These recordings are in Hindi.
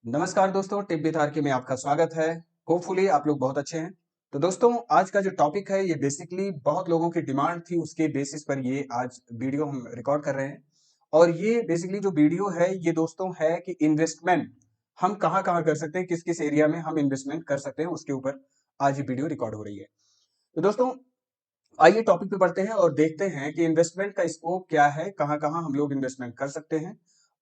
नमस्कार दोस्तों, टिप विद आर के में आपका स्वागत है। होपफुली आप लोग बहुत अच्छे हैं। तो दोस्तों, आज का जो टॉपिक है ये बेसिकली बहुत लोगों की डिमांड थी, उसके बेसिस पर ये आज वीडियो हम रिकॉर्ड कर रहे हैं। और ये बेसिकली जो वीडियो है ये दोस्तों है कि इन्वेस्टमेंट हम कहाँ-कहाँ कर सकते हैं, किस-किस एरिया में हम इन्वेस्टमेंट कर सकते हैं, उसके ऊपर आज ये वीडियो रिकॉर्ड हो रही है। तो दोस्तों, आइए टॉपिक पे बढ़ते हैं और देखते हैं कि इन्वेस्टमेंट का स्कोप क्या है, कहाँ-कहाँ हम लोग इन्वेस्टमेंट कर सकते हैं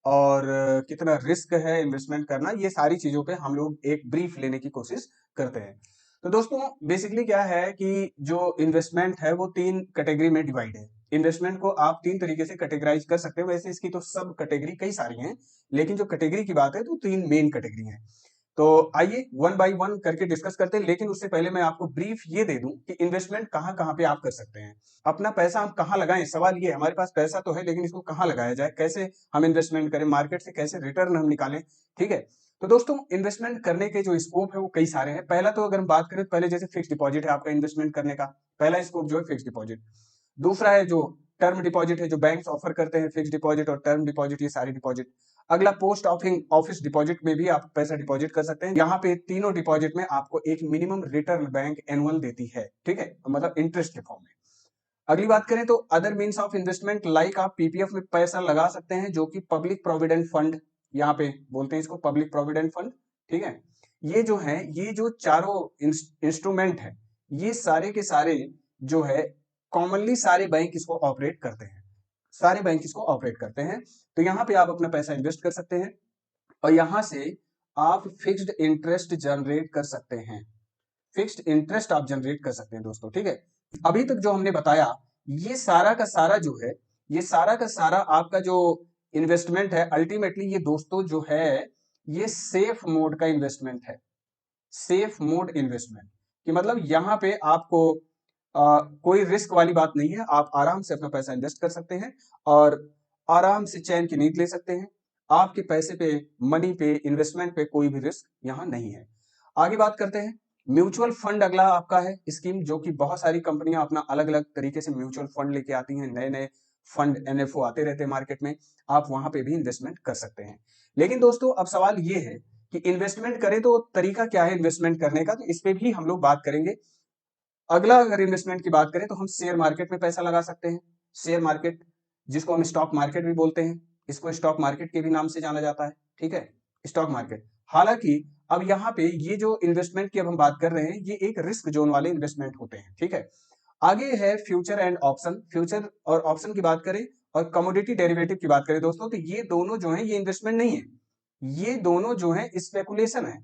और कितना रिस्क है इन्वेस्टमेंट करना, ये सारी चीज़ों पे हम लोग एक ब्रीफ लेने की कोशिश करते हैं। तो दोस्तों, बेसिकली क्या है कि जो इन्वेस्टमेंट है वो 3 कैटेगरी में डिवाइड है। इन्वेस्टमेंट को आप 3 तरीके से कैटेगराइज़ कर सकते हो, वैसे इसकी तो सब कैटेगरी कई सारी हैं, लेकिन जो कैटेगरी की बात है तो 3 मेन कैटेगरी हैं। तो आइए वन बाय वन करके डिस्कस करते हैं, लेकिन उससे पहले मैं आपको ब्रीफ ये दे दूं कि इन्वेस्टमेंट कहाँ-कहाँ पे आप कर सकते हैं। अपना पैसा हम कहाँ लगाएं? सवाल ये है, हमारे पास पैसा तो है लेकिन इसको कहाँ लगाया जाए? कैसे हम इन्वेस्टमेंट करें? मार्केट से कैसे रिटर्न हम निकालें? ठीक है? तो दोस्तों, इन्वेस्टमेंट करने के जो स्कोप है वो कई सारे हैं। पहला तो अगर हम बात करें तो पहले जैसे फिक्स्ड डिपॉजिट है आपका इन्वेस्टमेंट करने का, पहला स्कोप जो है फिक्स्ड डिपॉजिट। दूसरा है जो टर्म डिपॉजिट है, जो बैंक्स ऑफर करते हैं फिक्स्ड डिपॉजिट और टर्म डिपॉजिट, ये सारी डिपॉजिट। अगला पोस्ट ऑफिस डिपॉजिट में भी आप पैसा डिपॉजिट कर सकते हैं। यहाँ पे तीनों डिपॉजिट में आपको एक मिनिमम रिटर्न बैंक एनुअल देती है, ठीक है, मतलब इंटरेस्ट के फॉर्म में। अगली बात करें तो other means of investment like आप पीपीएफ में पैसा लगा सकते हैं, जो कि पब्लिक प्रोविडेंट फंड, यहाँ पे बोलते हैं इसको पब्लिक प्रोविडेंट फंड, ठीक है। ये जो है, ये जो चारों इंस्ट्रूमेंट है, ये सारे के सारे जो है कॉमनली सारे बैंक इसको ऑपरेट करते हैं, सारे बैंक इसको ऑपरेट करते हैं। तो यहाँ पे आप अपना पैसा इन्वेस्ट कर सकते हैं और यहां से आप फिक्स्ड इंटरेस्ट जनरेट कर सकते हैं, फिक्स्ड इंटरेस्ट आप जनरेट कर सकते हैं दोस्तों, ठीक है। अभी तक जो हमने बताया ये सारा का सारा जो है, ये सारा का सारा आपका जो इन्वेस्टमेंट है, अल्टीमेटली ये दोस्तों जो है ये सेफ मोड का इन्वेस्टमेंट है। सेफ मोड इन्वेस्टमेंट कि मतलब यहां पे आपको कोई रिस्क वाली बात नहीं है, आप आराम से अपना पैसा इन्वेस्ट कर सकते हैं और आराम से चैन की नींद ले सकते हैं। आपके पैसे पे, मनी पे, इन्वेस्टमेंट पे कोई भी रिस्क यहां नहीं है। आगे बात करते हैं म्यूचुअल फंड, अगला आपका है स्कीम, जो कि बहुत सारी कंपनियां अपना अलग अलग तरीके से म्यूचुअल फंड लेके आती हैं, नए नए फंड एनएफओ आते रहते हैं मार्केट में, आप वहां पे भी इन्वेस्टमेंट कर सकते हैं। लेकिन दोस्तों अब सवाल ये है कि इन्वेस्टमेंट करें तो तरीका क्या है इन्वेस्टमेंट करने का, तो इस पे भी हम लोग बात करेंगे। अगला अगर इन्वेस्टमेंट की बात करें तो हम शेयर मार्केट में पैसा लगा सकते हैं। शेयर मार्केट, जिसको हम स्टॉक मार्केट भी बोलते हैं, इसको स्टॉक मार्केट के भी नाम से जाना जाता है, ठीक है, स्टॉक मार्केट। हालांकि अब यहाँ पे ये जो इन्वेस्टमेंट की अब हम बात कर रहे हैं ये एक रिस्क जोन वाले इन्वेस्टमेंट होते हैं, ठीक है। आगे है फ्यूचर एंड ऑप्शन, फ्यूचर और ऑप्शन की बात करें और कमोडिटी डेरिवेटिव की बात करें दोस्तों, तो ये दोनों जो है ये इन्वेस्टमेंट नहीं है, ये दोनों जो है स्पेकुलेशन है,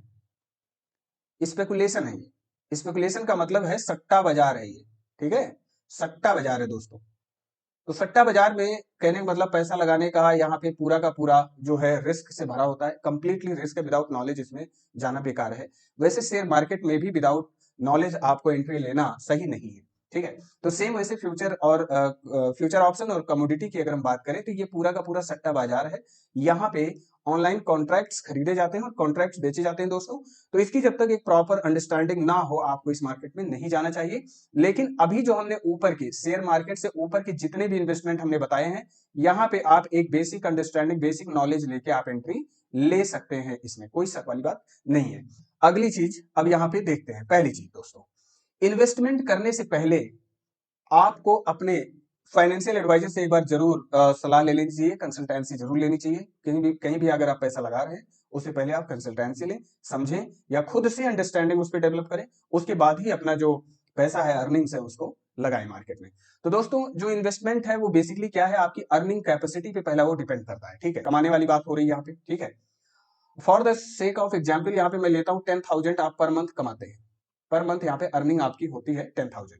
स्पेकुलेशन है ये। स्पेकुलेशन का मतलब है सट्टा बाजार है ये, ठीक है, सट्टा बाजार है दोस्तों। तो सट्टा बाजार में कहने का मतलब पैसा लगाने का यहाँ पे पूरा का पूरा जो है रिस्क से भरा होता है, कंप्लीटली रिस्क है, विदाउट नॉलेज इसमें जाना बेकार है। वैसे शेयर मार्केट में भी विदाउट नॉलेज आपको एंट्री लेना सही नहीं है, ठीक है। तो सेम वैसे फ्यूचर और फ्यूचर ऑप्शन और कमोडिटी की अगर हम बात करें तो ये पूरा का पूरा सट्टा बाजार है। यहाँ पे ऑनलाइन कॉन्ट्रैक्ट्स खरीदे जाते हैं और कॉन्ट्रैक्ट्स बेचे जाते हैं दोस्तों। तो इसकी जब तक एक प्रॉपर अंडरस्टैंडिंग ना हो आपको इस मार्केट में नहीं जाना चाहिए। लेकिन अभी जो हमने ऊपर के शेयर मार्केट से ऊपर के जितने भी इन्वेस्टमेंट हमने बताए हैं, यहाँ पे आप एक बेसिक अंडरस्टैंडिंग, बेसिक नॉलेज लेके आप एंट्री ले सकते हैं, इसमें कोई शक वाली बात नहीं है। अगली चीज अब यहाँ पे देखते हैं। पहली चीज दोस्तों, इन्वेस्टमेंट करने से पहले आपको अपने फाइनेंशियल एडवाइजर से एक बार जरूर सलाह ले लेनी चाहिए, कंसल्टेंसी जरूर लेनी चाहिए। कहीं भी अगर आप पैसा लगा रहे हैं उससे पहले आप कंसल्टेंसी लें, समझें या खुद से अंडरस्टैंडिंग उस पर डेवलप करें, उसके बाद ही अपना जो पैसा है, अर्निंग्स है, उसको लगाएं मार्केट में। तो दोस्तों, जो इन्वेस्टमेंट है वो बेसिकली क्या है, आपकी अर्निंग कैपेसिटी पे पहला वो डिपेंड करता है, ठीक है, कमाने वाली बात हो रही है यहाँ पे, ठीक है। For the sake of example यहाँ पे मैं लेता हूँ 10,000 आप पर मंथ कमाते हैं, पर मंथ यहाँ पे अर्निंग आपकी होती है 10,000।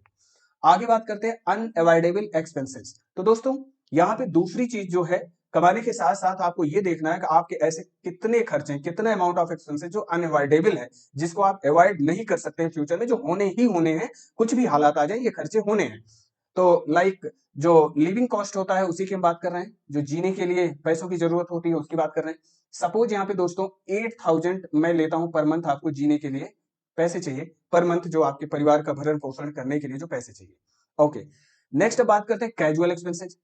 आगे बात करते हैं अनअवॉइडेबल एक्सपेंसेस। तो दोस्तों, यहाँ पे दूसरी चीज जो है, कमाने के साथ साथ आपको ये देखना है कि आपके ऐसे कितने खर्चे, कितने अमाउंट ऑफ एक्सपेंसेस जो अनअवॉइडेबल है, जिसको आप अवॉइड नहीं कर सकते हैं फ्यूचर में, जो होने ही होने हैं, कुछ भी हालात आ जाए ये खर्चे होने हैं। तो लाइक जो लिविंग कॉस्ट होता है उसी की हम बात कर रहे हैं, जो जीने के लिए पैसों की जरूरत होती है उसकी बात कर रहे हैं। सपोज यहाँ पे दोस्तों 8,000 मैं लेता हूं पर मंथ, आपको जीने के लिए पैसे चाहिए पर मंथ, जो आपके परिवार का भरण पोषण करने के लिए जो पैसे चाहिए। ओके, नेक्स्ट बात करते हैं कैजुअल एक्सपेंसेस।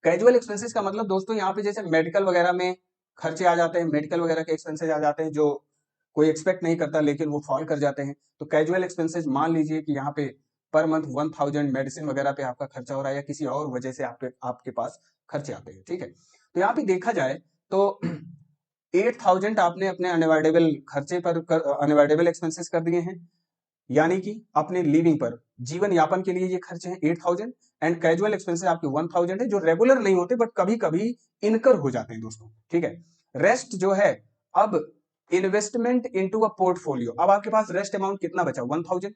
कैजुअल एक्सपेंसेस का मतलब दोस्तों यहाँ पे जैसे मेडिकल वगैरह में खर्चे आ जाते हैं, मेडिकल वगैरह के एक्सपेंसेस आ जाते हैं जो कोई एक्सपेक्ट नहीं करता लेकिन वो फॉल कर जाते हैं। तो कैजुअल एक्सपेंसेस मान लीजिए कि यहाँ पे पर मंथ 1000 मेडिसिन वगैरह पे आपका खर्चा हो रहा है या किसी और वजह से आपके पास खर्चे आते हैं, ठीक है। तो यहाँ पे देखा जाए तो 8000 आपने अपने अनअवॉइडेबल खर्चे पर अनअवॉइडेबल एक्सपेंसेस कर दिए हैं, यानी कि अपने लिविंग पर, जीवन यापन के लिए ये खर्चे हैं 8000, एंड कैजुअल एक्सपेंसेस आपके 1000 है जो रेगुलर नहीं होते बट कभी कभी इनकर हो जाते हैं दोस्तों, ठीक है। रेस्ट जो है, अब इन्वेस्टमेंट इनटू अ पोर्टफोलियो, अब आपके पास रेस्ट अमाउंट कितना बचा, 1000,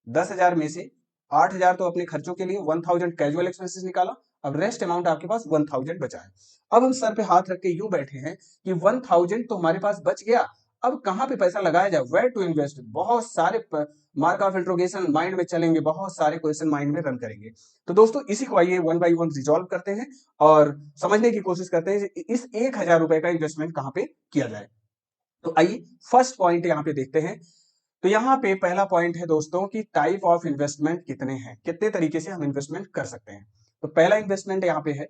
10,000 में से 8000 तो अपने खर्चों के लिए, 1000 कैजुअल एक्सपेंसेस निकाला, अब रेस्ट अमाउंट आपके पास 1000 बचा है। अब हम सर पे हाथ रख के यूं बैठे हैं कि 1000 तो हमारे पास बच गया, अब कहां पे पैसा लगाया जाए, वेयर टू इन्वेस्ट, बहुत सारे मार्क ऑफ इंट्रोगेशन माइंड में चलेंगे, बहुत सारे क्वेश्चन माइंड में रन करेंगे। तो दोस्तों इसी को आइए वन बाय वन रिजॉल्व करते हैं और समझने की कोशिश करते हैं इस 1000 रुपए का इन्वेस्टमेंट कहां पे किया जाए। तो आइए फर्स्ट पॉइंट यहाँ पे देखते हैं। तो यहाँ पे पहला पॉइंट है दोस्तों कि टाइप ऑफ इन्वेस्टमेंट कितने हैं, कितने तरीके से हम इन्वेस्टमेंट कर सकते हैं। तो पहला इन्वेस्टमेंट यहाँ पे है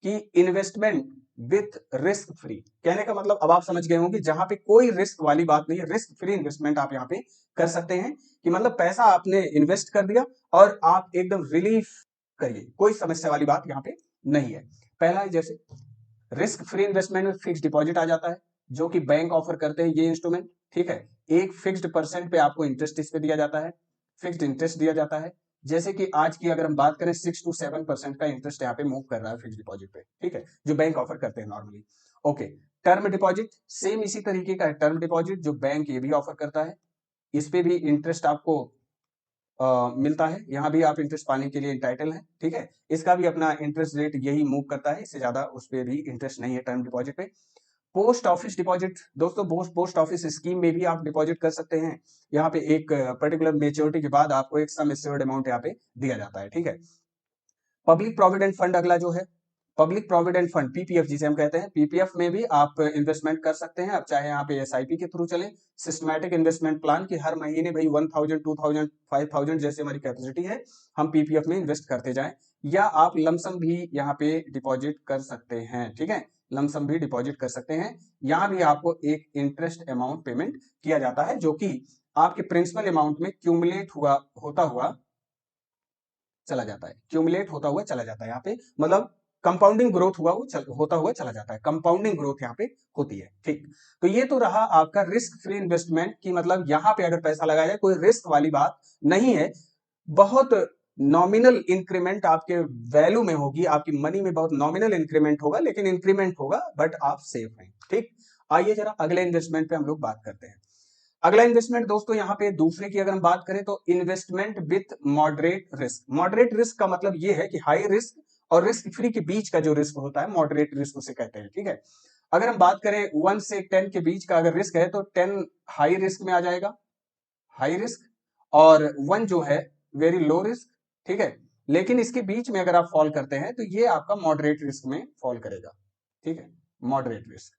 कि इन्वेस्टमेंट विथ रिस्क फ्री, कहने का मतलब अब आप समझ गए होंगे, जहां पे कोई रिस्क वाली बात नहीं है, रिस्क फ्री इन्वेस्टमेंट आप यहाँ पे कर सकते हैं, कि मतलब पैसा आपने इन्वेस्ट कर दिया और आप एकदम रिलीफ करिए, कोई समस्या वाली बात यहाँ पे नहीं है। पहला है जैसे रिस्क फ्री इन्वेस्टमेंट में फिक्स डिपॉजिट आ जाता है, जो कि बैंक ऑफर करते हैं ये इंस्ट्रूमेंट, ठीक है। एक फिक्स्ड परसेंट पे आपको इंटरेस्ट इस पे दिया जाता है, फिक्स्ड इंटरेस्ट दिया जाता है, जैसे कि आज की अगर हम बात करें 6 to 7% का इंटरेस्ट यहाँ पे मूव कर रहा है फिक्स डिपॉजिट पे, ठीक है, जो बैंक ऑफर करते हैं normally. Okay, term deposit same इसी तरीके का है, टर्म डिपॉजिट जो बैंक ये भी ऑफर करता है, इस पे भी इंटरेस्ट आपको मिलता है, यहाँ भी आप इंटरेस्ट पाने के लिए इंटाइटल है, ठीक है। इसका भी अपना इंटरेस्ट रेट यही मूव करता है, इससे ज्यादा उस पर भी इंटरेस्ट नहीं है टर्म डिपॉजिट पे। पोस्ट ऑफिस डिपॉजिट दोस्तों, पोस्ट ऑफिस स्कीम में भी आप डिपॉजिट कर सकते हैं, यहाँ पे एक पर्टिकुलर मेच्योरिटी के बाद आपको एक सम एश्योर्ड अमाउंट यहाँ पे दिया जाता है, ठीक है। पब्लिक प्रोविडेंट फंड अगला जो है, पब्लिक प्रोविडेंट फंड पीपीएफ जिसे हम कहते हैं, पीपीएफ में भी आप इन्वेस्टमेंट कर सकते हैं, अब चाहे यहाँ पे एसआईपी के थ्रू चले, सिस्टमैटिक इन्वेस्टमेंट प्लान की हर महीने भाई 1000, 2000, 5000 जैसे हमारी कैपेसिटी है हम पीपीएफ में इन्वेस्ट करते जाएं, या आप लमसम भी यहाँ पे डिपॉजिट कर सकते हैं, ठीक है, लमसम भी डिपॉजिट कर सकते हैं। यहाँ भी आपको एक इंटरेस्ट अमाउंट पेमेंट किया जाता है जो कि आपके प्रिंसिपल अमाउंट में क्यूमुलेट होता हुआ चला जाता है, क्यूमुलेट होता हुआ चला जाता है, यहाँ पे मतलब कंपाउंडिंग ग्रोथ होता हुआ चला जाता है, कंपाउंडिंग ग्रोथ यहाँ पे होती है, ठीक। तो ये तो रहा आपका रिस्क फ्री इन्वेस्टमेंट की, मतलब यहाँ पे अगर पैसा लगाया जाए कोई रिस्क वाली बात नहीं है, बहुत नॉमिनल इंक्रीमेंट आपके वैल्यू में होगी, आपकी मनी में बहुत नॉमिनल इंक्रीमेंट होगा, लेकिन इंक्रीमेंट होगा, बट आप सेफ हैं, ठीक। आइए जरा अगले इन्वेस्टमेंट पे हम लोग बात करते हैं। अगला इन्वेस्टमेंट दोस्तों यहाँ पे दूसरे की अगर हम बात करें तो investment with moderate risk. Moderate risk का मतलब ये है कि हाई रिस्क और रिस्क फ्री के बीच का जो रिस्क होता है मॉडरेट रिस्क उसे कहते हैं, ठीक है। अगर हम बात करें 1 से 10 के बीच का अगर रिस्क है तो 10 हाई रिस्क में आ जाएगा, हाई रिस्क, और 1 जो है वेरी लो रिस्क, ठीक है। लेकिन इसके बीच में अगर आप फॉल करते हैं तो ये आपका मॉडरेट रिस्क में फॉल करेगा, ठीक है, मॉडरेट रिस्क।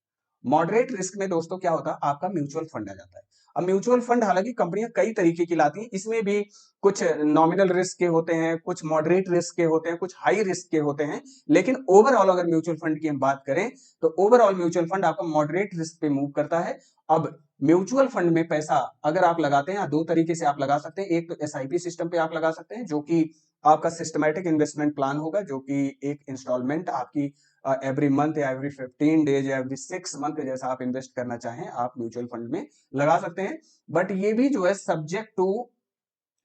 मॉडरेट रिस्क में दोस्तों क्या होता है, आपका म्यूचुअल फंड आ जाता है। अब म्यूचुअल फंड हालांकि कंपनियां कई तरीके की लाती हैं, इसमें भी कुछ नॉमिनल रिस्क के होते हैं, कुछ मॉडरेट रिस्क के होते हैं, कुछ हाई रिस्क के होते हैं, लेकिन ओवरऑल अगर म्यूचुअल फंड की हम बात करें तो ओवरऑल म्यूचुअल फंड आपका मॉडरेट रिस्क पे मूव करता है। अब म्यूचुअल फंड में पैसा अगर आप लगाते हैं, दो तरीके से आप लगा सकते हैं, एक तो एसआईपी सिस्टम पे आप लगा सकते हैं जो कि आपका सिस्टमैटिक इन्वेस्टमेंट प्लान होगा, जो कि एक इंस्टॉलमेंट आपकी एवरी मंथ या एवरी 15 डेज या एवरी 6 मंथ जैसा आप इन्वेस्ट करना चाहें आप म्यूचुअल फंड में लगा सकते हैं, बट ये भी जो है सब्जेक्ट टू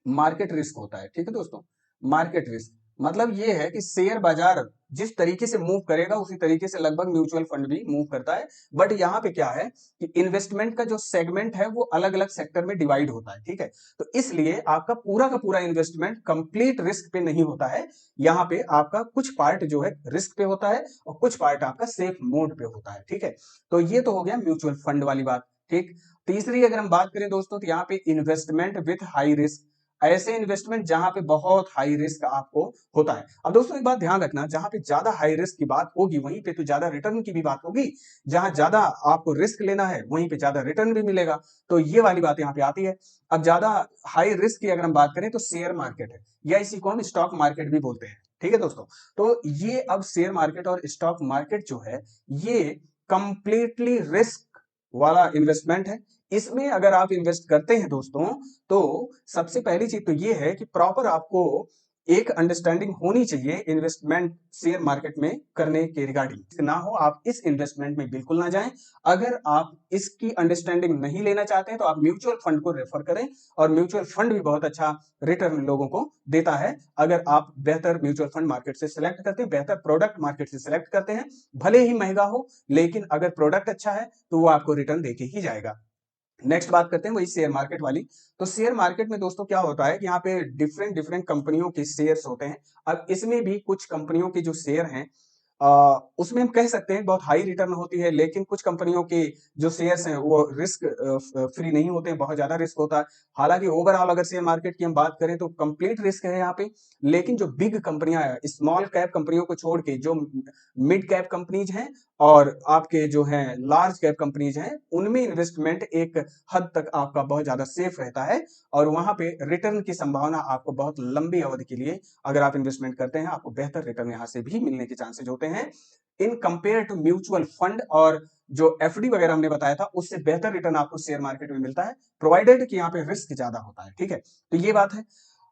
मार्केट रिस्क होता है, ठीक है दोस्तों। मार्केट रिस्क मतलब ये है कि शेयर बाजार जिस तरीके से मूव करेगा उसी तरीके से लगभग म्यूचुअल फंड भी मूव करता है, बट यहाँ पे क्या है कि इन्वेस्टमेंट का जो सेगमेंट है वो अलग अलग सेक्टर में डिवाइड होता है, ठीक है। तो इसलिए आपका पूरा का पूरा इन्वेस्टमेंट कंप्लीट रिस्क पे नहीं होता है, यहाँ पे आपका कुछ पार्ट जो है रिस्क पे होता है और कुछ पार्ट आपका सेफ मोड पे होता है, ठीक है। तो ये तो हो गया म्यूचुअल फंड वाली बात, ठीक। तीसरी अगर हम बात करें दोस्तों तो यहाँ पे इन्वेस्टमेंट विथ हाई रिस्क, ऐसे इन्वेस्टमेंट जहां पे बहुत हाई रिस्क आपको होता है। अब दोस्तों एक बात ध्यान रखना, जहां पे ज्यादा हाई रिस्क की बात होगी वहीं पे तो ज्यादा रिटर्न की भी बात होगी, जहां ज्यादा आपको रिस्क लेना है वहीं पे ज्यादा रिटर्न भी मिलेगा, तो ये वाली बात यहाँ पे आती है। अब ज्यादा हाई रिस्क की अगर हम बात करें तो शेयर मार्केट है, या इसी को हम स्टॉक मार्केट भी बोलते हैं, ठीक है दोस्तों। तो ये अब शेयर मार्केट और स्टॉक मार्केट जो है ये कंप्लीटली रिस्क वाला इन्वेस्टमेंट है। इसमें अगर आप इन्वेस्ट करते हैं दोस्तों, तो सबसे पहली चीज तो ये है कि प्रॉपर आपको एक अंडरस्टैंडिंग होनी चाहिए इन्वेस्टमेंट शेयर मार्केट में करने के रिगार्डिंग। ना हो आप इस इन्वेस्टमेंट में बिल्कुल ना जाएं। अगर आप इसकी अंडरस्टैंडिंग नहीं लेना चाहते हैं तो आप म्यूचुअल फंड को रेफर करें, और म्यूचुअल फंड भी बहुत अच्छा रिटर्न लोगों को देता है अगर आप बेहतर म्यूचुअल फंड मार्केट से सिलेक्ट करते हैं, बेहतर प्रोडक्ट मार्केट से सिलेक्ट करते हैं। भले ही महंगा हो, लेकिन अगर प्रोडक्ट अच्छा है तो वो आपको रिटर्न देके ही जाएगा। नेक्स्ट बात करते हैं वही शेयर मार्केट वाली। तो शेयर मार्केट में दोस्तों क्या होता है कि यहाँ पे डिफरेंट डिफरेंट कंपनियों के शेयर्स होते हैं। अब इसमें भी कुछ कंपनियों के जो शेयर हैं, उसमें हम कह सकते हैं बहुत हाई रिटर्न होती है, लेकिन कुछ कंपनियों के जो शेयर्स हैं वो रिस्क फ्री नहीं होते हैं, बहुत ज्यादा रिस्क होता है। हालांकि ओवरऑल अगर शेयर मार्केट की हम बात करें तो कंप्लीट रिस्क है यहाँ पे। लेकिन जो बिग कंपनियां हैं, स्मॉल कैप कंपनियों को छोड़ के जो मिड कैप कंपनीज हैं और आपके जो हैं लार्ज कैप कंपनीज हैं, उनमें इन्वेस्टमेंट एक हद तक आपका बहुत ज्यादा सेफ रहता है, और वहां पे रिटर्न की संभावना आपको बहुत लंबी अवधि के लिए अगर आप इन्वेस्टमेंट करते हैं, आपको बेहतर रिटर्न यहां से भी मिलने के चांसेस होते हैं in compare to mutual fund. और जो एफडी वगैरह हमने बताया था, उससे बेहतर रिटर्न आपको शेयर मार्केट में मिलता है, प्रोवाइडेड कि यहाँ पे रिस्क ज्यादा होता है। ठीक है, तो ये बात है।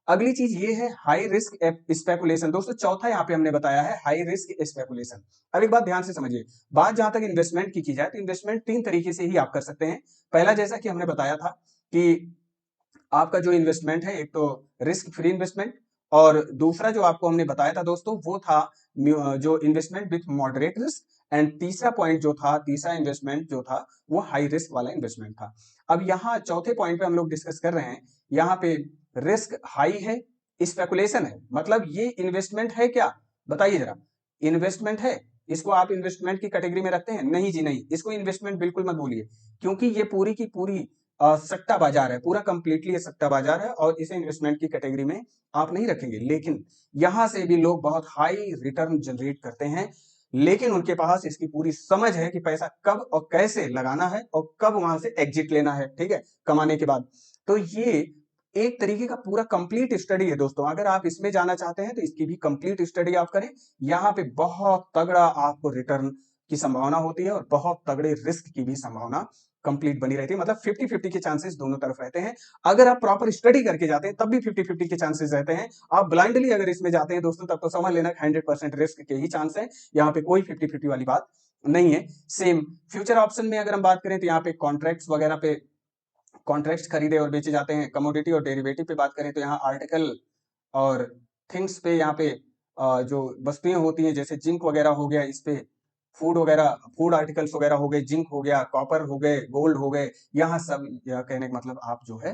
अगली चीज ये है हाई रिस्क स्पेकुलेशन। दोस्तों चौथा यहाँ पे हमने बताया है हाई रिस्क स्पेकुलेशन। अब एक बात ध्यान से समझिए, बात जहां तक इन्वेस्टमेंट की जाए तो इन्वेस्टमेंट तीन तरीके से ही आप कर सकते हैं। पहला, जैसा कि हमने बताया था कि आपका जो इन्वेस्टमेंट है, एक तो रिस्क फ्री इन्वेस्टमेंट, और दूसरा जो आपको हमने बताया था दोस्तों वो था जो investment with moderate risk, and तीसरा पॉइंट जो था, तीसरा इन्वेस्टमेंट जो था वो हाई रिस्क वाला इन्वेस्टमेंट था। अब यहाँ चौथे पॉइंट पे हम लोग डिस्कस कर रहे हैं, यहाँ पे रिस्क हाई है, स्पेकुलेशन है। मतलब ये इन्वेस्टमेंट है क्या, बताइए जरा, इन्वेस्टमेंट है? इसको आप इन्वेस्टमेंट की कैटेगरी में रखते हैं? नहीं जी नहीं, इसको इन्वेस्टमेंट बिल्कुल मत बोलिए, क्योंकि ये पूरी की पूरी सट्टा बाजार है, पूरा कंप्लीटली ये सट्टा बाजार है, और इसे इन्वेस्टमेंट की कैटेगरी में आप नहीं रखेंगे। लेकिन यहां से भी लोग बहुत हाई रिटर्न जनरेट करते हैं, लेकिन उनके पास इसकी पूरी समझ है कि पैसा कब और कैसे लगाना है और कब वहां से एग्जिट लेना है, ठीक है, कमाने के बाद। तो ये एक तरीके का पूरा कंप्लीट स्टडी है दोस्तों। अगर आप इसमें जाना चाहते हैं तो इसकी भी कंप्लीट स्टडी आप करें। यहाँ पे बहुत तगड़ा आपको रिटर्न की संभावना होती है और बहुत तगड़े रिस्क की भी संभावना कंप्लीट बनी रहती है। मतलब 50-50 के चांसेस दोनों तरफ रहते हैं। अगर आप प्रॉपर स्टडी करके जाते हैं तब भी 50-50 के चांसेस रहते हैं। आप ब्लाइंडली अगर इसमें जाते हैं दोस्तों, तब तो समझ लेना 100% रिस्क के ही चांस है, यहाँ पे कोई 50-50 वाली बात नहीं है। सेम फ्यूचर ऑप्शन में अगर हम बात करें तो यहाँ पे कॉन्ट्रैक्ट्स वगैरह पे, कॉन्ट्रैक्ट्स खरीदे और बेचे जाते हैं। कमोडिटी और डेरिवेटिव पे बात करें तो यहाँ आर्टिकल और थिंग्स पे, यहाँ पे जो वस्तुएं होती हैं जैसे जिंक वगैरह हो गया, इस पे फूड वगैरह, फूड आर्टिकल्स वगैरह हो गए, जिंक हो गया, कॉपर हो गए, गोल्ड हो गए, यहाँ सब, यह कहने का मतलब आप जो है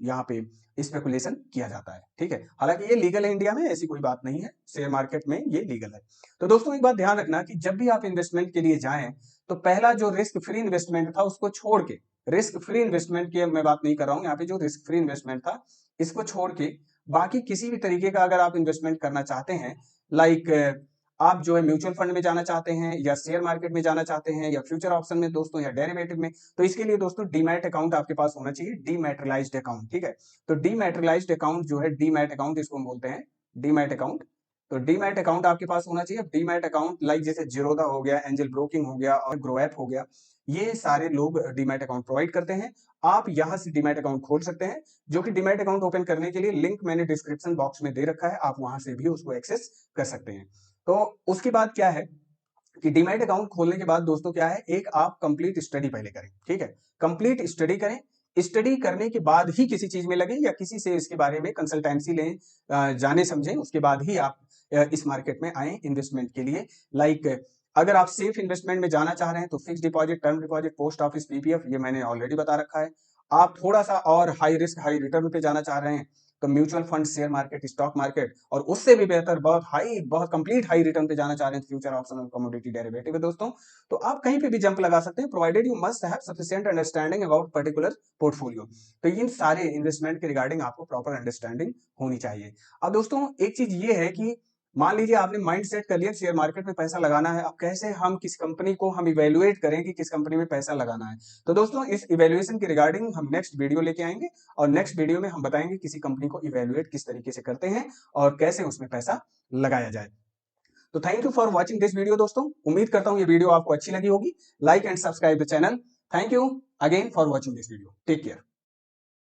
यहाँ पे स्पेकुलेशन किया जाता है। ठीक है, हालांकि ये लीगल है इंडिया में, ऐसी कोई बात नहीं है, शेयर मार्केट में ये लीगल है। तो दोस्तों एक बात ध्यान रखना कि जब भी आप इन्वेस्टमेंट के लिए जाएं तो पहला जो रिस्क फ्री इन्वेस्टमेंट था उसको छोड़ के, रिस्क फ्री इन्वेस्टमेंट की मैं बात नहीं कर रहा हूं यहाँ पे, जो रिस्क फ्री इन्वेस्टमेंट था इसको छोड़ के बाकी किसी भी तरीके का अगर आप इन्वेस्टमेंट करना चाहते हैं, लाइक आप जो है म्यूचुअल फंड में जाना चाहते हैं या शेयर मार्केट में जाना चाहते हैं या फ्यूचर ऑप्शन में दोस्तों या डेरिवेटिव में, तो इसके लिए दोस्तों डीमैट अकाउंट आपके पास होना चाहिए, डीमैटेरियलाइज्ड अकाउंट। ठीक है, तो डीमैटेरियलाइज्ड अकाउंट जो है, डीमैट अकाउंट इसको हम बोलते हैं, डीमैट अकाउंट। तो डीमैट अकाउंट आपके पास होना चाहिए। डीमैट अकाउंट लाइक जैसे जीरोधा हो गया, एंजल ब्रोकिंग हो गया और ग्रो ऐप हो गया, ये सारे लोग डीमैट अकाउंट प्रोवाइड करते हैं। आप यहां से डीमैट अकाउंट खोल सकते हैं, जो कि डीमैट अकाउंट ओपन करने के लिए लिंक मैंने डिस्क्रिप्शन बॉक्स में दे रखा है, आप वहां से भी उसको एक्सेस कर सकते हैं। तो उसके बाद क्या है कि डीमैट अकाउंट खोलने के बाद दोस्तों क्या है, एक आप कंप्लीट स्टडी पहले करें। ठीक है, कंप्लीट स्टडी करें, स्टडी करने के बाद ही किसी चीज में लगे या किसी से इसके बारे में कंसल्टेंसी लें, जाने समझें, उसके बाद ही आप इस मार्केट में आए इन्वेस्टमेंट के लिए। लाइक अगर आप सेफ इन्वेस्टमेंट में जाना चाह रहे हैं तो fix deposit, term deposit, post office, PPF, ये मैंने ऑलरेडी बता रखा है। आप थोड़ा सा और हाई रिस्क हाई रिटर्न पे जाना चाह रहे हैं तो mutual fund, share market, stock market, और उससे भी बेहतर बहुत हाई, बहुत कंप्लीट हाई रिटर्न पे जाना चाह रहे हैं फ्यूचर ऑप्शन और कमोडिटी डेरिवेटिव है दोस्तों, तो आप कहीं पे भी जंप लगा सकते हैं, provided you must have sufficient understanding about particular portfolio. तो इन सारे इन्वेस्टमेंट के रिगार्डिंग आपको प्रॉपर अंडरस्टैंडिंग होनी चाहिए। अब दोस्तों एक चीज ये है कि मान लीजिए आपने माइंड सेट कर लिया शेयर मार्केट में पैसा लगाना है, अब कैसे हम किस कंपनी को हम इवेल्युएट करें कि किस कंपनी में पैसा लगाना है। तो दोस्तों इस इवेल्युएशन के रिगार्डिंग हम नेक्स्ट वीडियो लेके आएंगे, और नेक्स्ट वीडियो में हम बताएंगे किसी कंपनी को इवेल्युएट किस तरीके से करते हैं और कैसे उसमें पैसा लगाया जाए। तो thank you for watching this video दोस्तों। उम्मीद करता हूं ये वीडियो आपको अच्छी लगी होगी। Like and subscribe the channel. Thank you again for watching this video. Take care.